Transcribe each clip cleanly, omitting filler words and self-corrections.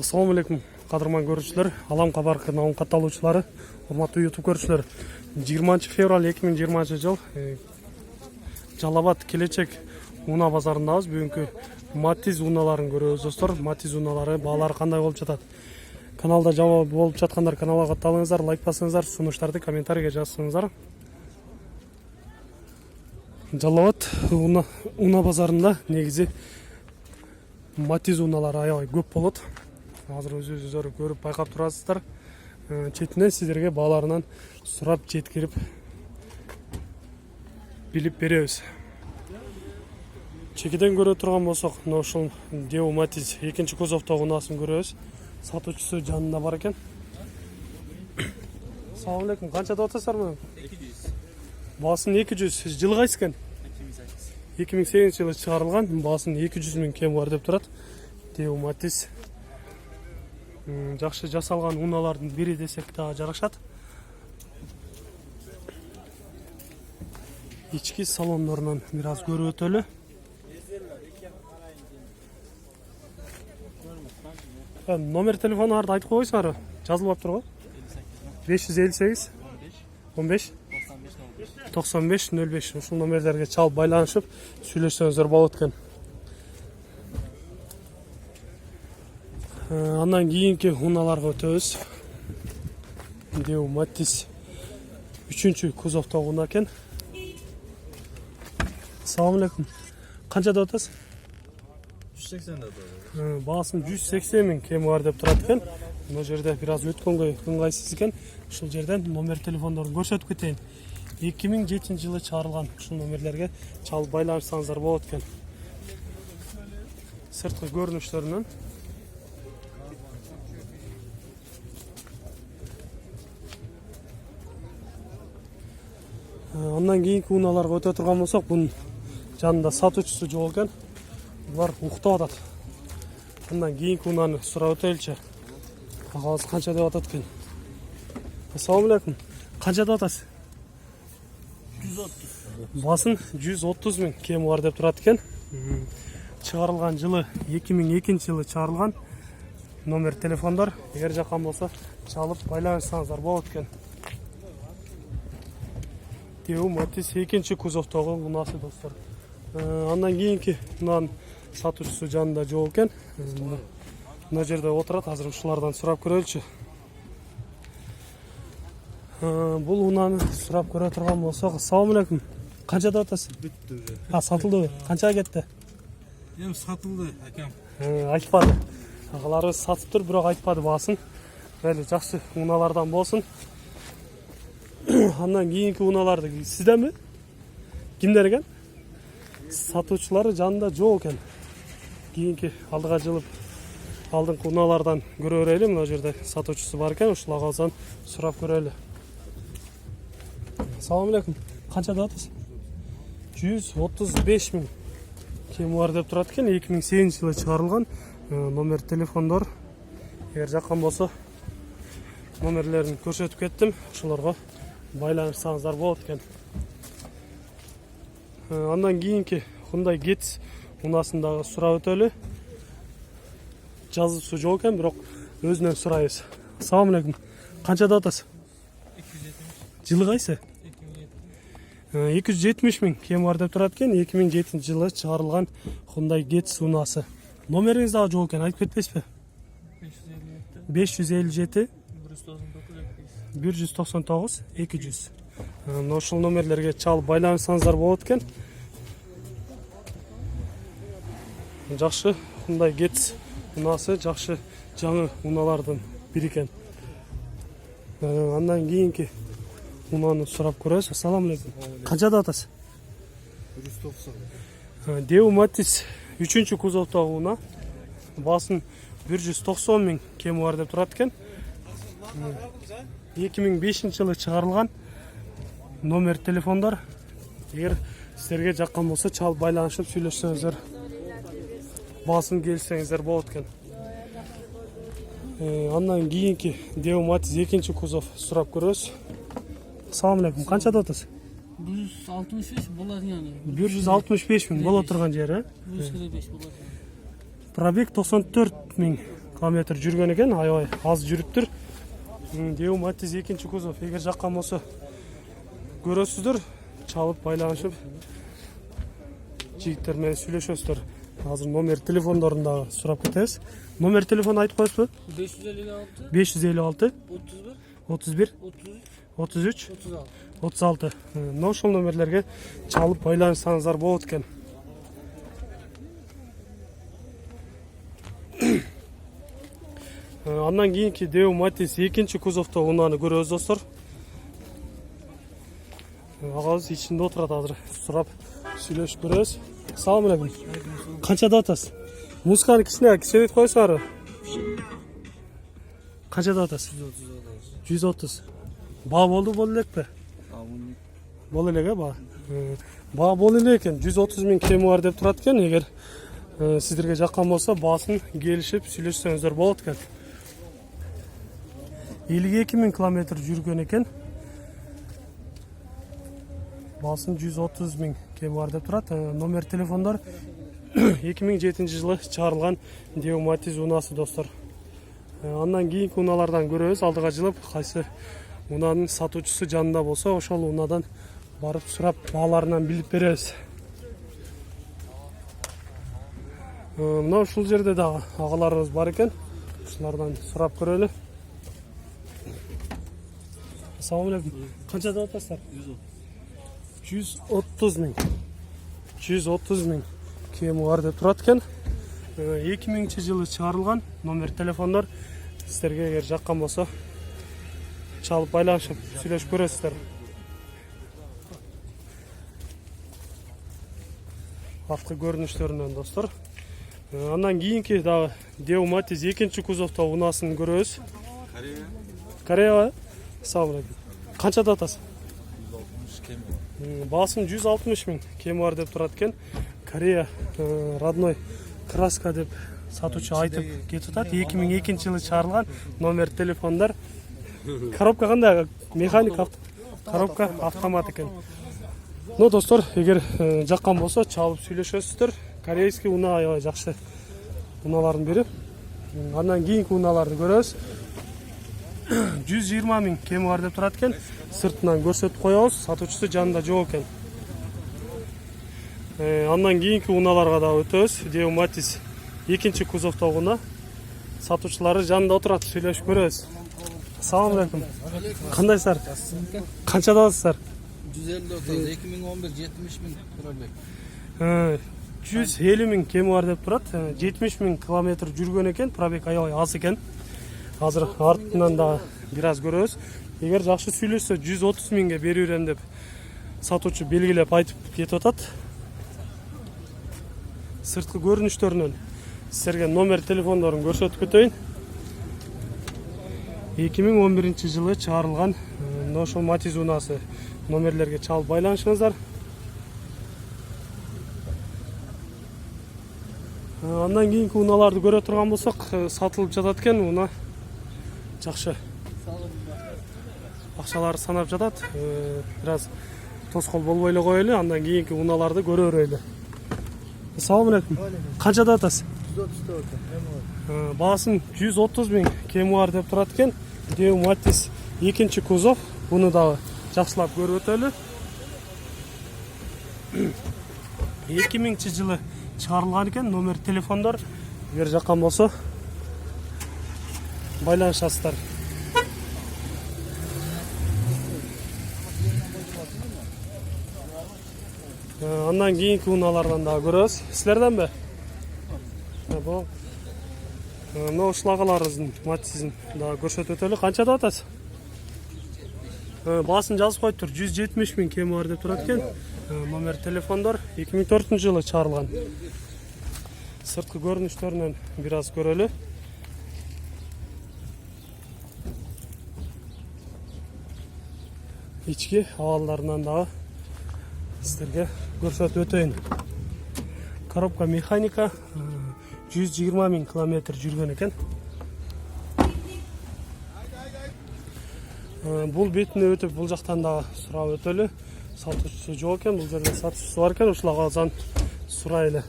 Assalamu alaikum, qadırman görüşçüler, Alam Xabar kanalının katılımcıları, hurmatlı YouTube görüşçüler. 20 fevral 2020 жыл Жалабат келечек уна базарындабыз. Бүгүнкү Матиз уналарын көрөбүз достор. Матиз уналары баалары кандай болуп жатат? Каналда жаңы болуп жаткандар каналга катталыңыздар, лайк басыңыздар, сунуштарды комментарийге жазсаңыздар. Жалабат уна базарында негизи Матиз уналары аябай көп болот. Азыр өзүңүздөр көрүп байкап турасыздар. Четинен сиздерге бааларынан сурап жеткирип билип беребиз. Чекиден көрө турган болсок, ушул Деу Матиз экинчи кузовдогу унасын көрөбүз. Сатуучусу жанында бар экен. Assalamu alaikum. Канча деп атасыздар мына? 200. Баасын 200. Жылы кайсы экен? 2008 жылы чыгарылган. Баасын 200 миң кем бар деп турат. Деу Матиз жакшы жасалган уналардын бири десек дагы жарашат. Ички салондорунан бир аз көрүп өтөлү. Номер телефондорду айтып койсуңар, жазылып туруп. 558 15 95 05 ушул номерлерге чалып байланышып сүйлөшсөңүздөр болот экен. Андан кийинки уналарга өтөбүз. Деу Матиз 3-чү кузовдогу уна экен. Assalamu alaikum. Канча деп атасыз? 180 деп атат. Баасын 180 миң кем бар деп турат экен. Мына жерде бир аз өткөнгө ыңгайсыз экен. Ушул жерден номер телефондорун көрсөтүп кетейин. 2007 жылы чыгарылган ушул номерлерге чалып байланышсаңыздар болот экен. Сырткы көрүнүштөрүнөн андан кийинки уналарга өтө турган болсок, бунун жанында сатуучусу жок экен. Булар уктап атат. Андан кийинки унаны сурап өтөлүчү. Агабыз канча деп атат экен? Assalamu alaikum. Канча деп атасыз? 130. Басын 130 миң кем бар деп турат экен. Чыгарылган жылы 2002 жылы чыгарылган. Номер телефондор эгер жаккан болсо чалып байланышсаңыздар болот экен. Деу Матиз экинчи кузовдогу унасы достор. Андан кийинки унанын сатуучусу жанында жок экен. Мына жерде отурат, азыр ушулардан сурап көрөлүчү. Бул унаны сурап көрө турган болсок, Assalamu alaikum. Канча деп атасыз? Бүттү уже. Сатылды. Канчага кетти? Эми сатылды, акам. Айтпады. Агаларыбыз сатыптыр, бирок айтпады баасын. Мейли, жакшы уналардан болсун. Андан кийинки уналарды сизденби? Кимдер экен? Сатуучулары жанында жок экен. Кийинки алдыга жылып алдыңкы уналардан көрө берели. Мына жерде сатуучусу бар экен, ушул агабыздан сурап көрөлү. Assalamu alaikum. Канча деп атасыз? 135 миң кем бар деп турат экен. 2008 жылы чыгарылган. Номер телефондор эгер жаккан болсо номерлерин көрсөтүп кеттим. Ошолорго байланышсаңыздар болот экен. Андан кийинки Hyundai Getz унасындагы сурап өтөлү. Жазуусу жок экен, бирок өзүнөн сурайбыз. Assalamu alaikum. Канча деп атасыз? 270. Жылы кайсы? 270 миң кем бар деп турат экен. 2007 жылы чыгарылган Hyundai Getz унасы. Номериңиз дагы жок экен, айтып кетпейсизби? 557 199 200. Ошол номерлерге чалып байланышсаңыздар болот экен. Жакшы Hyundai Getz унасы жакшы жаңы уналардын бири экен. Андан кийинки унаны сурап көрөбүз. Assalamu alaikum. Канча деп атасыз? 190. Деу Матиз 3-чү кузовдогу уна. Басын 190 миң кем бар деп турат экен. 2005 жылы чыгарылган. Номер телефондор эгер сиздерге жаккан болсо чалып байланышып сүйлөшсөңүздөр, басын келсеңиздер болот экен. Андан кийинки Деу Матиз экинчи кузов сурап көрөбүз. Assalamu alaikum. Канча деп атасыз? 165 болот yani. 165 миң боло турган жери. 145 болот. Пробег 94 миң километр жүргөн экен, аябай аз жүрүптүр. Деу Матиз экинчи кузов. Эгер жаккан болсо көрөсүздөр, чалып байланышып жигиттер менен сүйлөшөсүздөр. Азыр номер телефондорун да сурап кетебиз. Номер телефон айтып коесузбу? 556 556 31 31 33 33 36. 36. Мына ошол номерлерге чалып байланышсаңыздар болот экен. Андан кийинки Деу Матиз экинчи кузовто унааны көрөбүз достор. Агабыз ичинде отурат азыр. Сурап сүйлөшүп көрөбүз. Салам алейкум. Канчада атасыз? Музыканы кичине кичирейтип коесуңарбы? Канчада атасыз? 130. Баа болду элекпи? Боло элек баа. Баа боло элек экен. 130 миң кеми бар деп турат экен. Эгер сиздерге жаккан болсо баасын келишип сүйлөшсөңүздөр болот экен. 52 миң километр жүргөн экен. Баасын 130 миң кеми бар деп турат. Номер телефондор 2007 жылы чыгарылган Деу Матиз унаасы достор. Андан кийинки унаалардан көрөбүз. Алдыга жылып кайсы унаанын сатуучусу жанында болсо, ошол унаадан барып сурап бааларынан билип беребиз. Мына ушул жерде дагы агаларыбыз бар экен. Ушулардан сурап көрөлү. Assalamu alaikum. Канчада атасыздар? 130 миң. 130 миң кеми бар деп турат экен. 2000 жылы чыгарылган. Номер телефондор сиздерге эгер жаккан болсо чалып байланышып сүйлөшүп көрөсүздөр. Арткы көрүнүштөрүнөн достор. Андан кийинки дагы Деу Матиз экинчи кузовто унаасын көрөбүз. Корея. Assalamu alaikum. Канчада атасыз? 160 кеми. Баасын 160 миң кеми бар деп турат экен. Корея родной краска деп сатуучу айтып кетип атат. 2002 жылы чыгарылган. Номер телефондор. Коробка кандай? Механик коробка автомат экен. Ну достор, эгер жаккан болсо чалып сүйлөшөсүздөр. Корейский унаа аябай жакшы унаалардын бири. Андан кийинки унааларды көрөбүз. 120 миң кеми бар деп турат экен. Сыртынан көрсөтүп коебуз. Сатуучусу жанында жок экен. Андан кийинки унааларга да өтөбүз. Деу Матиз экинчи кузовто уна. Сатуучулары жанында отурат, сүйлөшүп көрөбүз. Assalamu alaikum. Кандайсыздар? Канчада атасыздар? 150 2011 70 миң пробег. 150 миң кеми бар деп турат. 70 миң километр жүргөн экен. Пробег аябай аз экен. Азыр артынан да бир аз көрөбүз. Эгер жакшы сүйлөшсө 130 миңге берип берем деп сатуучу белгилеп айтып кетип атат. Сырткы көрүнүштөрүнөн сиздерге номер телефондорун көрсөтүп кетейин. 2011 жылы чыгарылган ошол Матиз унаасы. Номерлерге чалып байланышыңыздар. Андан кийинки унааларды көрө турган болсок, сатылып жатат экен. Уна жакшы. Акчалар санап жатат. Бир аз тоскоол болбой эле коелу. Андан кийинки унааларды көрө берели. Assalamu alaikum. Канчада атасыз? 134. Баасын 130 миң кеми бар деп турат экен. Деу Матиз экинчи кузов. Буну дагы жакшылап көрүп өтөлү. 2000 жылы чыгарылган экен. Номер телефондор эгер жаккан болсо байланышасыздар. Андан кийинки унаалардан дагы көрөбүз. Силерденби? Бул мына ушул агаларыбыздын Матизин дагы көрсөтүп өтөлү. Канчада атасыз? Баасын жазып коюптур. 170 миң кеми бар деп турат экен. Номер телефондор 2004 жылы чыгарылган. Сырткы көрүнүштөрүнөн бир аз көрөлү. Ички абалдарынан дагы сиздерге көрсөтүп өтөйүн. Коробка механика 120 миң километр жүргөн экен. Бул бетине өтүп, бул жактан дагы сурап өтөлү. Сатуучусу жок экен, бул жерде сатуучусу бар экен. Ушул агазан сурайлы.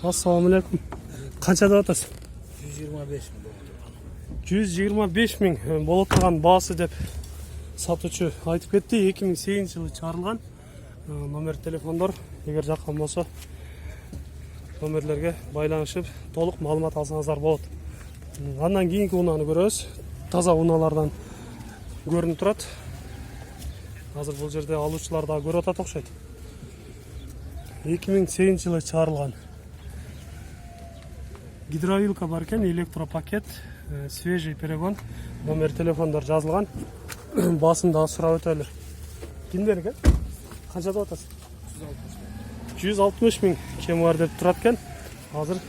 Assalamu alaikum. Канчада атасыз? 125 mi? 125 миң болот турган баасы деп сатуучу айтып кетти. 2008 жылы чыгарылган. Номер телефондор эгер жаккан болсо номерлерге байланышып толук маалымат алсаңыздар болот. Андан кийинки унааны көрөбүз. Таза унаалардан көрүнүп турат. Азыр бул жерде алуучулар да көрүп атат окшойт. 2008 жылы чыгарылган. Гидровилка бар экен, электропакет, свежий перегон, номер телефондор жазылган. Басын дагы сурап өтөлү. Кимдер экен? Канча деп атасыз? 160 миң кеми бар деп турат экен. Азыр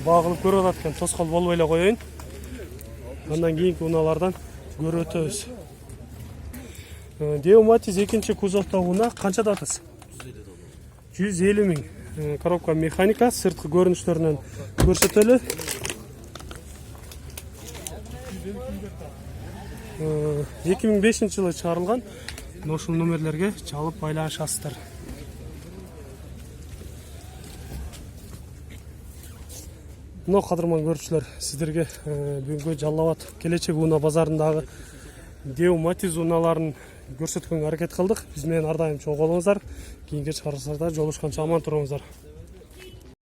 багылып көрүп атат экен. Тоскоол болбой эле коеюн. Андан кийинки унаалардан көрүп өтөбүз. Део Матиз экинчи кузовдогу уна канча деп атасыз? 150 миң. Коробка механика, сырткы көрүнүштөрүнөн көрсөтөлү. 2005 жылы чыгарылган. Ушул номерлерге чалып байланышасыздар. Мына кадырман көрүүчүлөр, сиздерге бүгүнкү Жалал Абад келечек унаа базарындагы Део Матиз унааларын көрсөткөнгө аракет кылдык. Биз менен ар дайым чогуу болуңуздар. Кийинки чыгарылыштарда жолугушканча аман туруңуздар.